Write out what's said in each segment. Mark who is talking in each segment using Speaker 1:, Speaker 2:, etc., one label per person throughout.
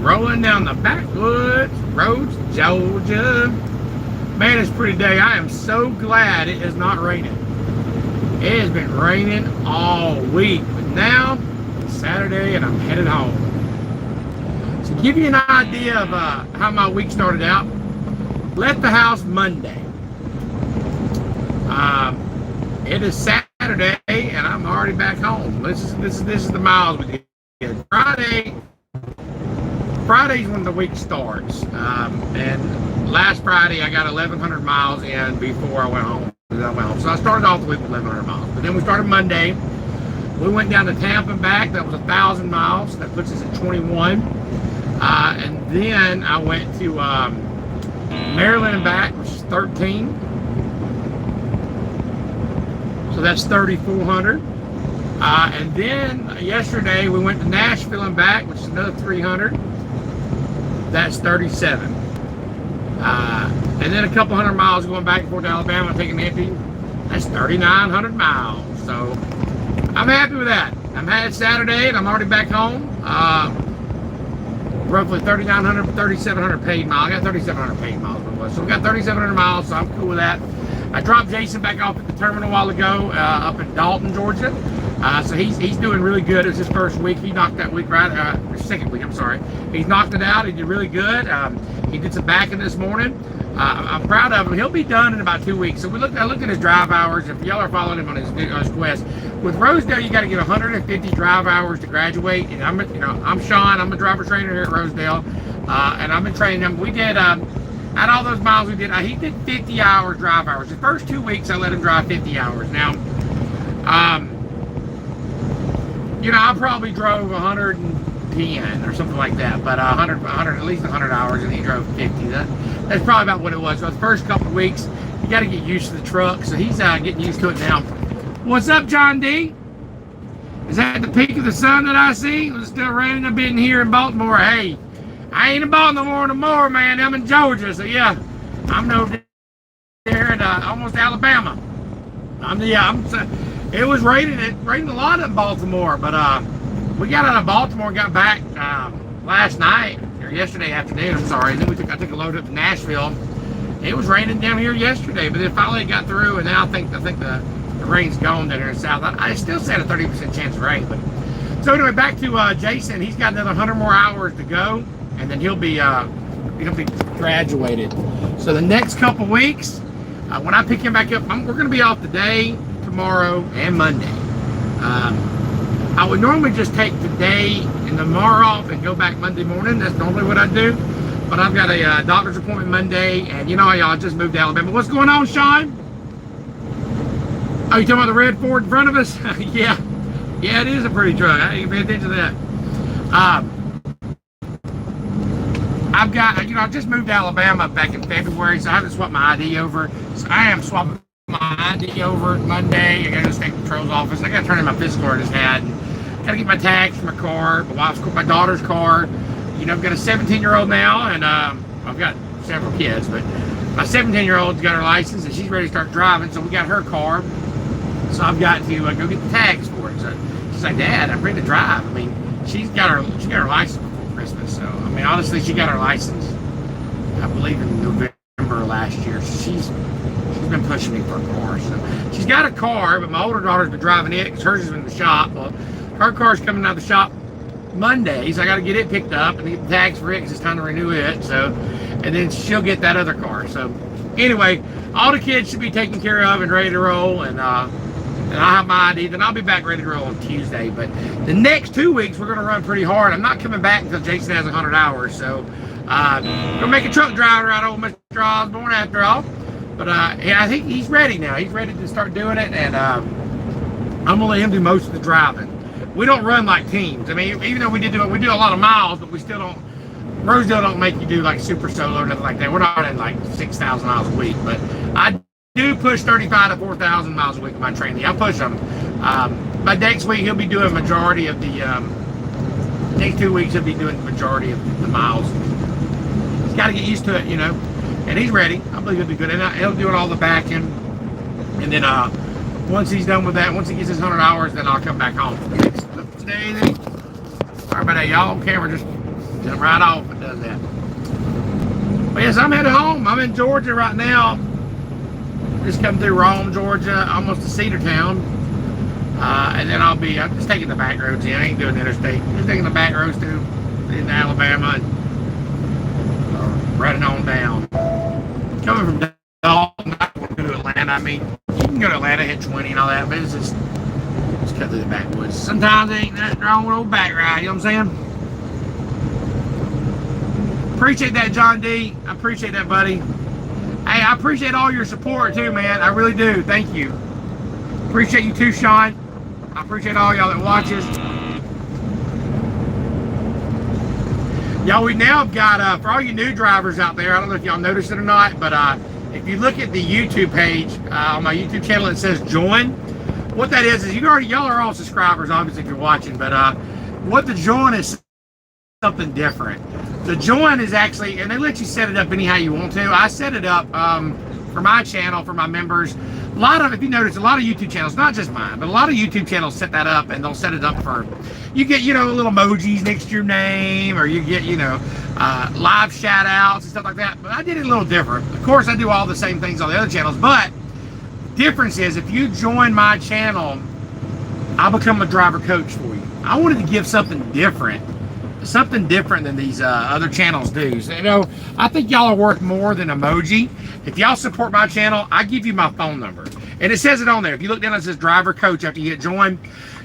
Speaker 1: I'm rolling down the backwoods roads, Georgia. Man, it's a pretty day. I am so glad it is not raining. It has been raining all week, but now it's Saturday and I'm headed home. To give you an idea of how my week started out, left the house Monday. It is Saturday and I'm already back home. This is the miles we did. Friday's when the week starts, and last Friday I got 1,100 miles in before I went home. So I started off the week with 1,100 miles, but then we started Monday. We went down to Tampa and back. That was 1,000 miles. That puts us at 21. And then I went to Maryland and back, which is 13. So that's 3,400. And then yesterday we went to Nashville and back, which is another 300. That's 37. And then a couple hundred miles going back and forth to Alabama, taking empty. That's 3,900 miles. So I'm happy with that. I'm had Saturday and I'm already back home. Roughly 3,900, 3,700 paid miles. I got 3,700 paid miles. So we got 3,700 miles. So I'm cool with that. I dropped Jason back off at the terminal a while ago up in Dalton, Georgia. So he's doing really good. It's his first week. He knocked that week right, second week, I'm sorry. He's knocked it out. He did really good. He did some backing this morning. I'm proud of him. He'll be done in about 2 weeks. So I looked at his drive hours. If y'all are following him on his quest, with Rosedale, you got to get 150 drive hours to graduate. And I'm Sean. I'm a driver trainer here at Rosedale, and I've been training him. We did. Out of all those miles we did, he did 50 hours drive hours. The first 2 weeks I let him drive 50 hours. Now, I probably drove 110 or something like that, but 100 at least 100 hours, and he drove 50. That's probably about what it was. So the first couple of weeks, you got to get used to the truck. So he's getting used to it now. What's up, John D? Is that the peak of the sun that I see? It's still raining. I've been here in Baltimore. Hey, I ain't in Baltimore no more, man. I'm in Georgia. So yeah, I'm over there in almost Alabama. It was raining. It rained a lot in Baltimore, but we got out of Baltimore and got back last night or yesterday afternoon. I'm sorry. And then I took a load up to Nashville. It was raining down here yesterday, but then finally it got through, and now I think the rain's gone down here in the south. I still said a 30% chance of rain, but so anyway, back to Jason. He's got another 100 more hours to go, and then he'll be graduated. So the next couple weeks, when I pick him back up, we're going to be off today, tomorrow, and Monday. I would normally just take today and tomorrow off and go back Monday morning. That's normally what I do. But I've got a doctor's appointment Monday, and you know how y'all just moved to Alabama. What's going on, Sean? Oh, you talking about the red Ford in front of us? Yeah, it is a pretty truck. You can pay attention to that. I've got, I just moved to Alabama back in February, so I haven't swapped my ID over. So I am swapping my ID over Monday. I got to go to the state patrol's office. I got to turn in my physical I just had. Got to get my tags for my car, my daughter's car. I've got a 17-year-old now, and I've got several kids, but my 17-year-old's got her license, and she's ready to start driving, so we got her car. So I've got to go get the tags for it. So she's like, Dad, I'm ready to drive. I mean, she got her license before Christmas. So I mean, honestly, she got her license, I believe, in November last year. So she's been pushing me for a car. So she's got a car, but my older daughter's been driving it because hers is in the shop. Well, her car's coming out of the shop Monday, so I got to get it picked up and get the tags for it because it's time to renew it. So, and then she'll get that other car. So anyway, all the kids should be taken care of and ready to roll, and I'll have my ID. Then I'll be back ready to roll on Tuesday. But the next 2 weeks we're going to run pretty hard. I'm not coming back until Jason has 100 hours. So gonna make a truck driver out of old Mr. Osborne after all. But yeah, I think he's ready now. He's ready to start doing it, and I'm gonna let him do most of the driving. We don't run like teams. I mean, even though we do a lot of miles, but we still don't. Rosedale don't make you do like super solo or nothing like that. We're not running like 6,000 miles a week, but I do push 35 to 4,000 miles a week with my training. I push them. By next week, he'll be doing a majority of the. Next 2 weeks, he'll be doing the majority of the miles. He's got to get used to it, and he's ready. I believe he'll be good, and he'll do all the backing, and then once he's done with that, once he gets his 100 hours, then I'll come back home. Today, sorry about that, y'all on camera, just Jump right off if it does that. But yes, I'm headed home. I'm in Georgia right now. Just come through Rome, Georgia, almost to Cedartown. And then I'm just taking the back roads in. I ain't doing the interstate. Just taking the back roads into Alabama and running on down. Coming from Dalton, I want to go to Atlanta. I mean, you can go to Atlanta, hit 20 and all that, but it's just cut through the backwoods. Sometimes there ain't nothing wrong with old back ride, you know what I'm saying? Appreciate that, John D. I appreciate that, buddy. Hey, I appreciate all your support too, man. I really do. Thank you. Appreciate you too, Sean. I appreciate all y'all that watches. Y'all, we now have got, for all you new drivers out there, I don't know if y'all noticed it or not, but if you look at the YouTube page, on my YouTube channel, it says join. What that is y'all are all subscribers, obviously, if you're watching, but what the join is something different. The join is actually, and they let you set it up anyhow you want to. I set it up for my channel, for my members. If you notice, a lot of YouTube channels, not just mine, but a lot of YouTube channels set that up, and they'll set it up for, you get, little emojis next to your name, or you get, live shout outs and stuff like that. But I did it a little different. Of course, I do all the same things on the other channels, but difference is, if you join my channel, I'll become a driver coach for you. I wanted to give something different than these other channels do. So, I think y'all are worth more than emoji. If y'all support my channel, I give you my phone number, and it says it on there. If you look down, it says driver coach. After you hit join,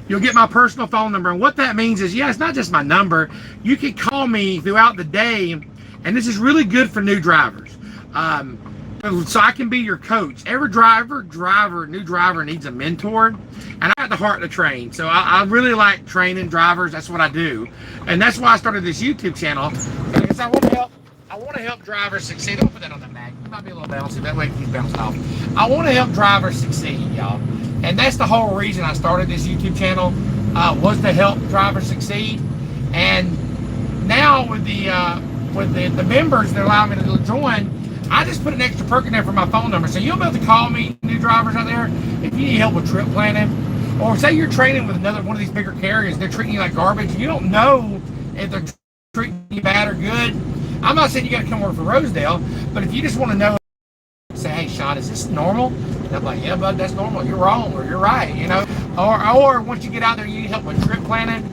Speaker 1: you'll get my personal phone number, and what that means is, it's not just my number. You can call me throughout the day, and this is really good for new drivers. So I can be your coach. Every new driver needs a mentor, and I got the heart to train. So I really like training drivers. That's what I do, and that's why I started this YouTube channel, because I want to help drivers succeed. Don't put that on the mag. It might be a little bouncy. That way it keeps bouncing off. I want to help drivers succeed, y'all, and that's the whole reason I started this YouTube channel, was to help drivers succeed. And now with the members that allow me to join, I just put an extra perk in there for my phone number. So you'll be able to call me, new drivers out there, if you need help with trip planning, or say you're training with one of these bigger carriers, they're treating you like garbage. You don't know if they're treating you bad or good. I'm not saying you got to come work for Rosedale, but if you just want to know, say, hey, Sean, is this normal? And I'm like, yeah, bud, that's normal. You're wrong, or you're right, Or once you get out there, you need help with trip planning,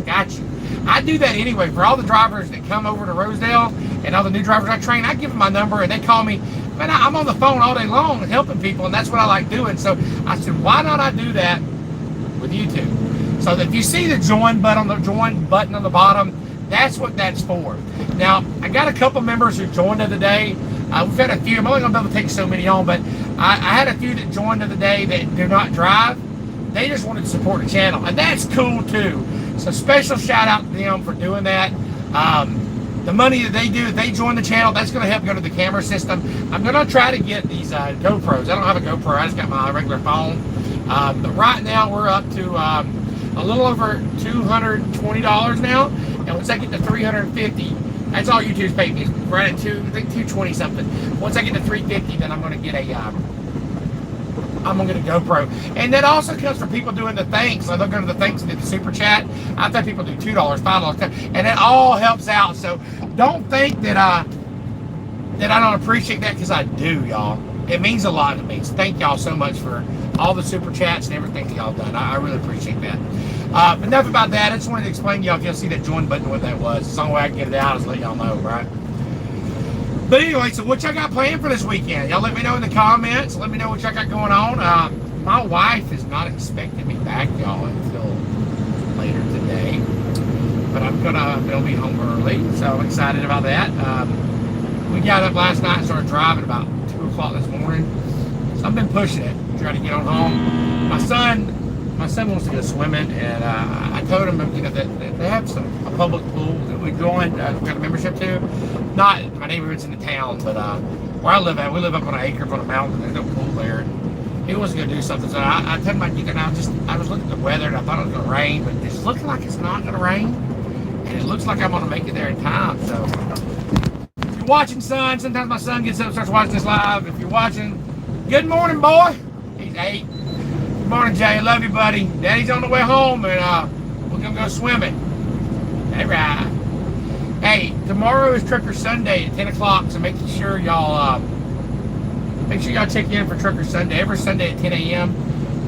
Speaker 1: got you. I do that anyway. For all the drivers that come over to Rosedale and all the new drivers I train, I give them my number, and they call me. Man, I'm on the phone all day long helping people, and that's what I like doing. So I said, why not I do that with YouTube? So that if you see the join button on the bottom, that's what that's for. Now, I got a couple members who joined the other day. We've had a few. I'm only going to be able to take so many on, but I had a few that joined the other day that do not drive. They just wanted to support the channel, and that's cool too. So special shout out to them for doing that. The money that they do, if they join the channel, that's going to help go to the camera system. I'm going to try to get these GoPros. I don't have a GoPro. I just got my regular phone. But right now we're up to a little over $220 now. And once I get to $350, that's all YouTube's paying me. Right at I think 220 something. Once I get to 350, then I'm going to get I'm going to get a GoPro. And that also comes from people doing the thanks. So they'll go to the thanks and do the super chat. I've had people do $2, $5, and it all helps out. So don't think that I don't appreciate that, because I do, y'all. It means a lot to me. So thank y'all so much for all the super chats and everything that y'all done. I really appreciate that. But enough about that. I just wanted to explain to y'all, if y'all see that join button, what that was. It's the only way I can get it out is let y'all know, right? But anyway, so what y'all got planned for this weekend? Y'all let me know in the comments. Let me know what y'all got going on. My wife is not expecting me back, y'all, until later today. But I'll be home early, so I'm excited about that. We got up last night and started driving about 2 o'clock this morning. So I've been pushing it, trying to get on home. My son wants to go swimming, and I told him, that they have a public pool that we joined, got a membership to. Not my neighborhood's in the town, but where I live at, we live up on an acre on a mountain. There's no pool there. And he wasn't gonna do something, so I told him I'd get there. Now I was looking at the weather, and I thought it was gonna rain, but it's looking like it's not gonna rain, and it looks like I'm gonna make it there in time. So if you're watching, son, sometimes my son gets up and starts watching this live. If you're watching, good morning, boy. He's 8. Good morning, Jay. Love you, buddy. Daddy's on the way home, and we're gonna go swimming. All right. tomorrow is Trucker Sunday at 10 o'clock, so make sure y'all check in for Trucker Sunday. Every Sunday at 10 a.m.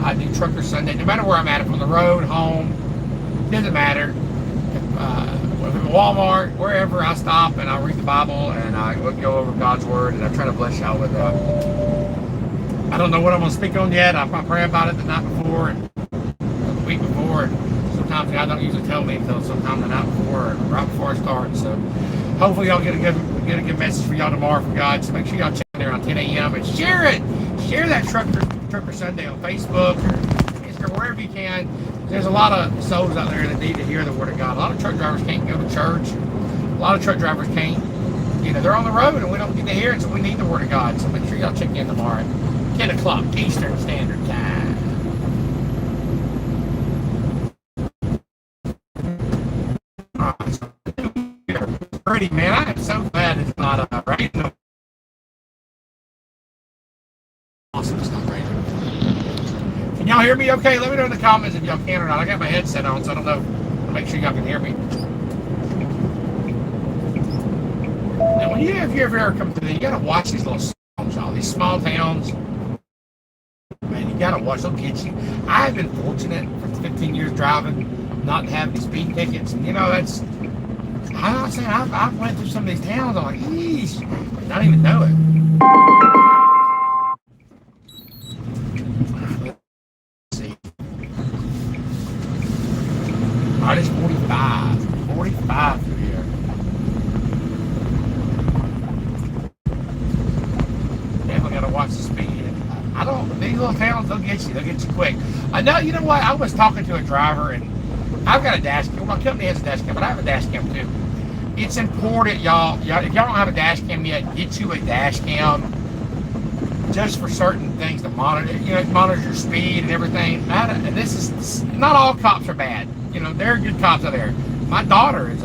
Speaker 1: I do Trucker Sunday, no matter where I'm at, if I'm on the road, home, doesn't matter. If I'm at Walmart, wherever, I stop and I read the Bible and I go over God's Word and I try to bless y'all with that. I don't know what I'm going to speak on yet. I pray about it the night before and the week before. And sometimes God don't usually tell me until sometime the night before or right before I start. So hopefully y'all get a good message for y'all tomorrow from God. So make sure y'all check in there on 10 a.m. and share it. Share that Trucker Sunday on Facebook or Instagram, wherever you can. There's a lot of souls out there that need to hear the Word of God. A lot of truck drivers can't go to church. A lot of truck drivers can't. They're on the road and we don't get to hear it, so we need the Word of God. So make sure y'all check in tomorrow at 10 o'clock Eastern Standard Time. Pretty, man. I am so glad it's not raining. Awesome, it's not raining. Can y'all hear me okay? Let me know in the comments if y'all can or not. I got my headset on, so I don't know. I'll make sure y'all can hear me. Now, if you ever come through, you gotta watch these little towns, y'all. These small towns. Man, you gotta watch. They'll get you. I've been fortunate for 15 years driving, not having these speed tickets, and that's. I'm not saying I've went through some of these towns. I'm like, eesh, I don't even know it. Let's see. All right, it's 45 through here. Definitely gotta watch the speed. These little towns, they'll get you quick. I know, you know what? I was talking to a driver and I've got a dash cam. My company has a dash cam, but I have a dash cam too. It's important, y'all. If y'all don't have a dash cam yet, get you a dash cam just for certain things to monitor. It monitors your speed and everything. And this is not all cops are bad. There are good cops out there. My daughter is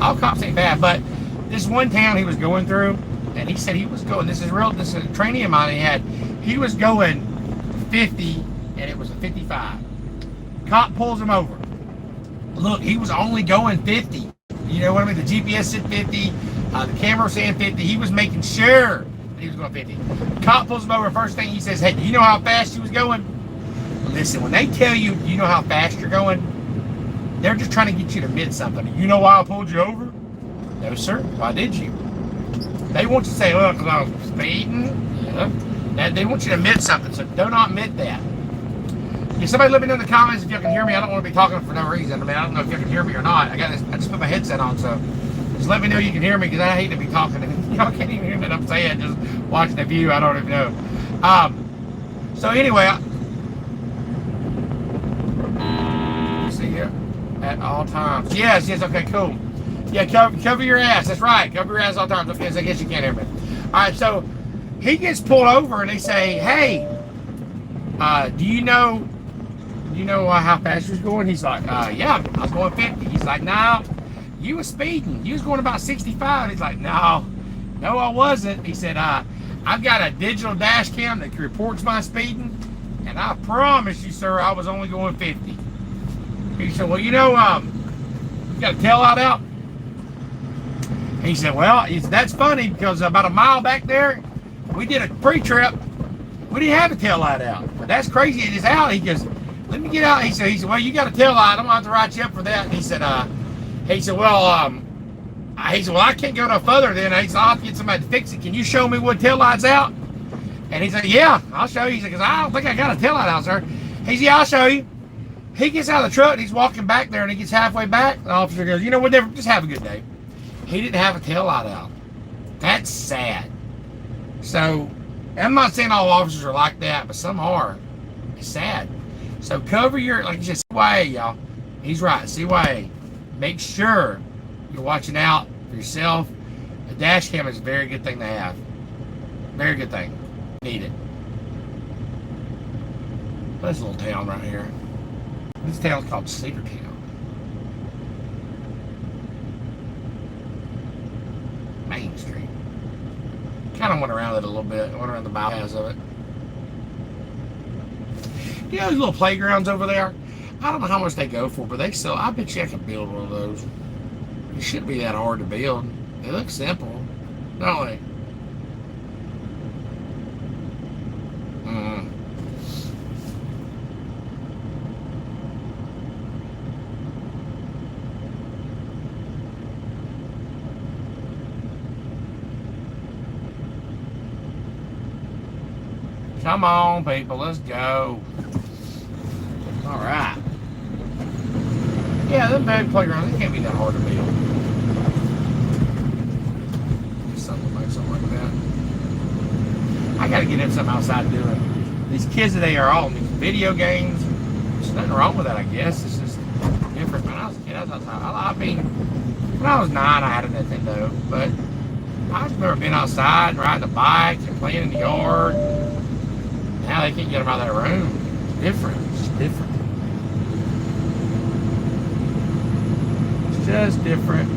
Speaker 1: all cops ain't bad, but this one town he was going through, and he said he was going. This is a trainee of mine he had. He was going 50, and it was a 55. Cop pulls him over. Look, he was only going 50. You know what I mean? The GPS said 50. The camera saying 50. He was making sure that he was going 50. Cop pulls him over. First thing he says, "Hey, do you know how fast you was going?" Listen, when they tell you, "Do you know how fast you're going?" They're just trying to get you to admit something. You know why I pulled you over? No, sir. Why did you? They want you to say, "Look, I was speeding." Yeah. They want you to admit something, so do not admit that. If somebody let me know in the comments if you can hear me. I don't want to be talking for no reason. I don't know if you can hear me or not. I just put my headset on, so just let me know you can hear me, because I hate to be talking and y'all can't even hear what I'm saying. Just watching the view, I don't even know. So anyway, see here at all times. Yes, okay, cool. Yeah, cover your ass. That's right. Cover your ass all times. Okay, so I guess you can't hear me. All right, so he gets pulled over and they say, "Hey, do you know how fast you was going?" He's like, "Yeah, I was going 50." He's like, "No, you was speeding. You was going about 65. He's like, "No, I wasn't." He said, "I've got a digital dash cam that reports my speeding, and I promise you, sir, I was only going 50. He said, "Well, you got a taillight out?" He said, "Well, that's funny, because about a mile back there, we did a pre-trip. We didn't have a taillight out. But that's crazy. It is out." He goes, "Let me get out." He said, "Well, you got a taillight. I'm going to have to write you up for that." And he said, "Well, I can't go no further then." He said, "I'll have to get somebody to fix it. Can you show me what taillight's out?" And he said, "Yeah, I'll show you." He said, "Because I don't think I got a taillight out, sir." He said, "Yeah, I'll show you." He gets out of the truck and he's walking back there, and he gets halfway back. The officer goes, "Whatever, just have a good day." He didn't have a taillight out. That's sad. So, I'm not saying all officers are like that, but some are. It's sad. So cover your, like you said, CYA, y'all. He's right, CYA. Make sure you're watching out for yourself. A dash cam is a very good thing to have. Very good thing. Need it. There's a little town right here. This town's called Cedartown. Main Street. Kind of went around it a little bit. Went around the bypass of it. There's little playgrounds over there. I don't know how much they go for, but they sell. I bet you I can build one of those. It shouldn't be that hard to build. They look simple, don't they? Come on, people, let's go. All right. Yeah, them bad playgrounds, they can't be that hard to build. Something like that. I gotta get in something outside doing. These kids today are all in these video games. There's nothing wrong with that, I guess. It's just different. When I was a kid, I was outside. I mean, when I was 9, I had a Nintendo, but I just remember being outside and riding a bike and playing in the yard. Now they can't get them out of that room. It's different. It's just different. It's just different.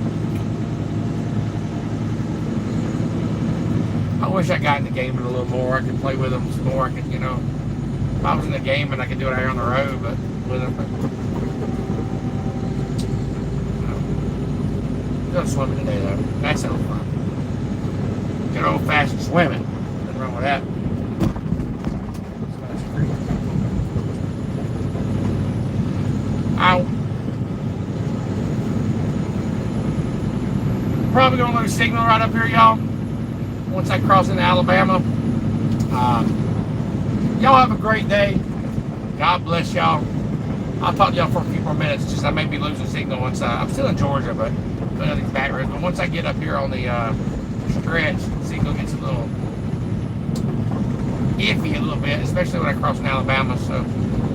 Speaker 1: I wish I got in the game a little more. I could play with them some more. I could, if I was in the game and I could do it out here on the road, but with them. Go swimming today though. That sounds fun. Good old fashioned swimming. Nothing wrong with that. Probably gonna lose signal right up here, y'all. Once I cross into Alabama. Y'all have a great day. God bless y'all. I'll talk to y'all for a few more minutes. Just I may be losing signal once I'm still in Georgia, but nothing's back roads. But once I get up here on the stretch, signal gets a little iffy a little bit, especially when I cross in Alabama. So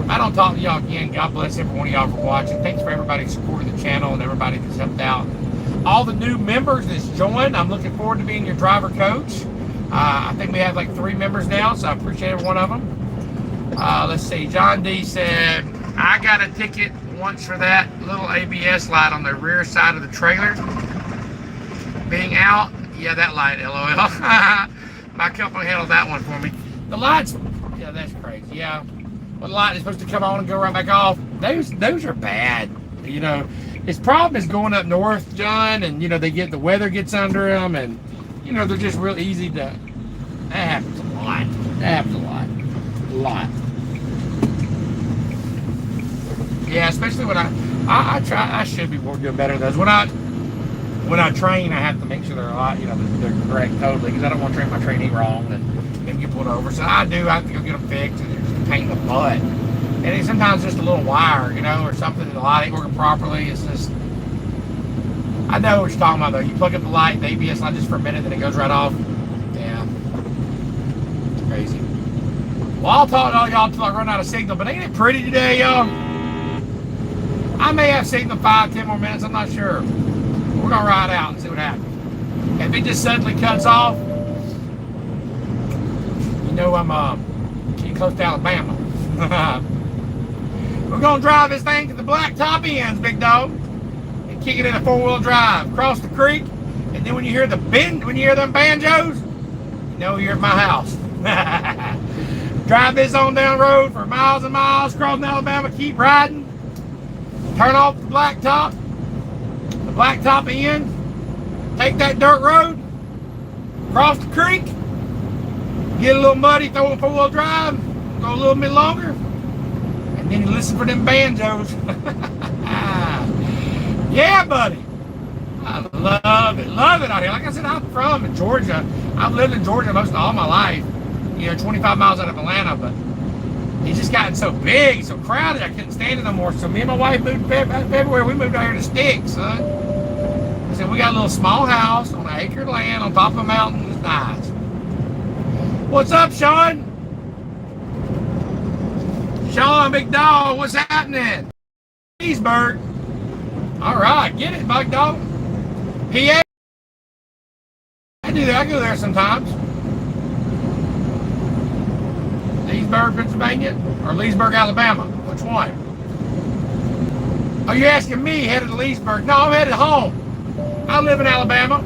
Speaker 1: I don't talk to y'all again. God bless every one of y'all for watching. Thanks for everybody supporting the channel and everybody that's helped out. All the new members that's joined, I'm looking forward to being your driver coach. I think we have like 3 members now, so I appreciate every one of them. Let's see, John D said, I got a ticket once for that little ABS light on the rear side of the trailer being out. Yeah, that light, LOL. My company handled that one for me. The lights, yeah, that's crazy, yeah. Well, the light is supposed to come on and go right back off. Those are bad, His problem is going up north, John, and the weather gets under them, and they're just real easy to. That happens a lot. That happens a lot. Yeah, especially when I try. I should be doing better at those. When I train, I have to make sure they're they're correct totally, because I don't want to train my trainee wrong and get pulled over. So I do. I have to go get them fixed, and they're just a pain in the butt. And it's sometimes just a little wire, or something, and the light ain't working properly. It's just, I know what you're talking about though. You plug up the light, the ABS light just for a minute, then it goes right off. Yeah. It's crazy. Well, I'll talk to all y'all until I run out of signal, but ain't it pretty today, y'all? I may have signal 5-10 more minutes, I'm not sure. We're gonna ride out and see what happens. If it just suddenly cuts off, I'm getting close to Alabama. We're gonna drive this thing to the blacktop ends, big dog, and kick it in a 4-wheel drive, cross the creek, and then when you hear them banjos, you're at my house. Drive this on down the road for miles and miles, crossing Alabama, keep riding, turn off the blacktop end, take that dirt road, cross the creek, get a little muddy, throw a 4-wheel drive, go a little bit longer, and then you listen for them banjos. Yeah, buddy. I love it out here. Like I said, I'm from Georgia. I've lived in Georgia most of all my life. 25 miles out of Atlanta, but it's just gotten so big, so crowded, I couldn't stand it no more. So me and my wife moved in February. We moved out here to Sticks, son. I said, we got a little small house on an acre of land on top of a mountain. It's nice. What's up, Sean? Sean, big dog, what's happening? Leesburg. All right, get it, big dog. PA. I do that. I go there sometimes. Leesburg, Pennsylvania, or Leesburg, Alabama? Which one? Oh, you're asking me headed to Leesburg? No, I'm headed home. I live in Alabama.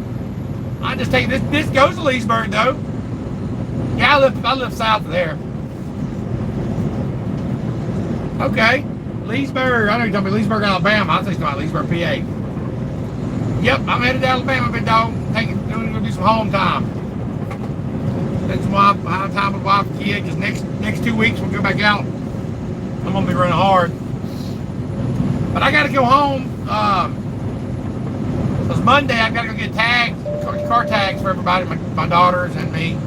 Speaker 1: I just take this goes to Leesburg though. Yeah, I live south of there. Okay. Leesburg. I know you're talking about Leesburg, Alabama. I think about Leesburg, PA. Yep, I'm headed to Alabama, big dog. Gonna do some home time. Spend some time with wife and kid, because next 2 weeks we'll go back out. I'm gonna be running hard. But I gotta go home. Because Monday I gotta go get tags, car tags for everybody, my daughters and me.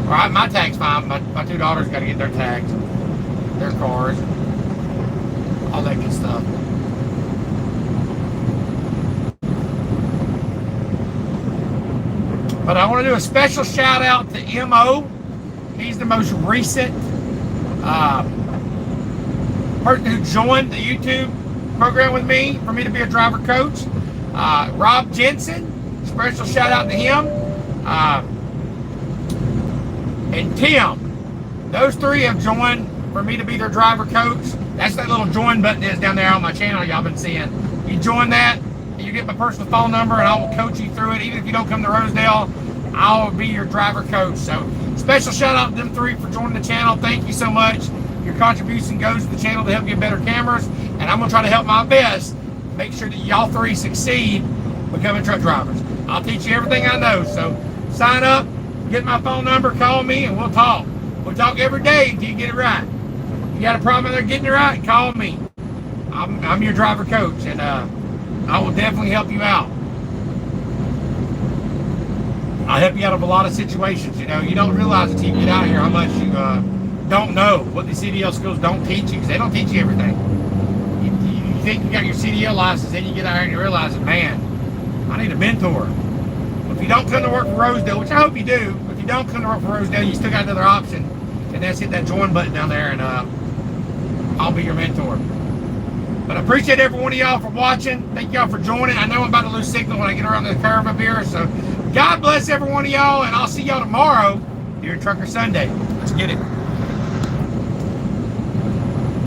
Speaker 1: All right, my tag's fine. My two daughters gotta get their tags, their cars, all that good stuff. But I want to do a special shout out to MO. He's the most recent person who joined the YouTube program with me for me to be a driver coach. Rob Jensen, special shout out to him. And Tim. Those three have joined for me to be their driver coach. That's that little join button is down there on my channel y'all been seeing. You join that, you get my personal phone number, and I will coach you through it. Even if you don't come to Rosedale, I'll be your driver coach. So special shout out to them three for joining the channel. Thank you so much. Your contribution goes to the channel to help get better cameras, and I'm gonna try to help my best make sure that y'all three succeed becoming truck drivers. I'll teach you everything I know. So sign up, get my phone number, call me, and we'll talk. We'll talk every day until you get it right. You got a problem with getting it right, call me. I'm your driver coach, and I will definitely help you out. I'll help you out of a lot of situations. You know, you don't realize until you get out here how much you don't know, what the CDL schools don't teach you, because they don't teach you everything. You think you got your CDL license, then you get out here and you realize that, man, I need a mentor. Well, if you don't come to work for Rosedale, which I hope you do, if you don't come to work for Rosedale, you still got another option, and that's hit that join button down there, and I'll be your mentor. But I appreciate every one of y'all for watching. Thank y'all for joining. I know I'm about to lose signal when I get around the curve up here, so God bless every one of y'all, and I'll see y'all tomorrow here at Trucker Sunday. Let's get it.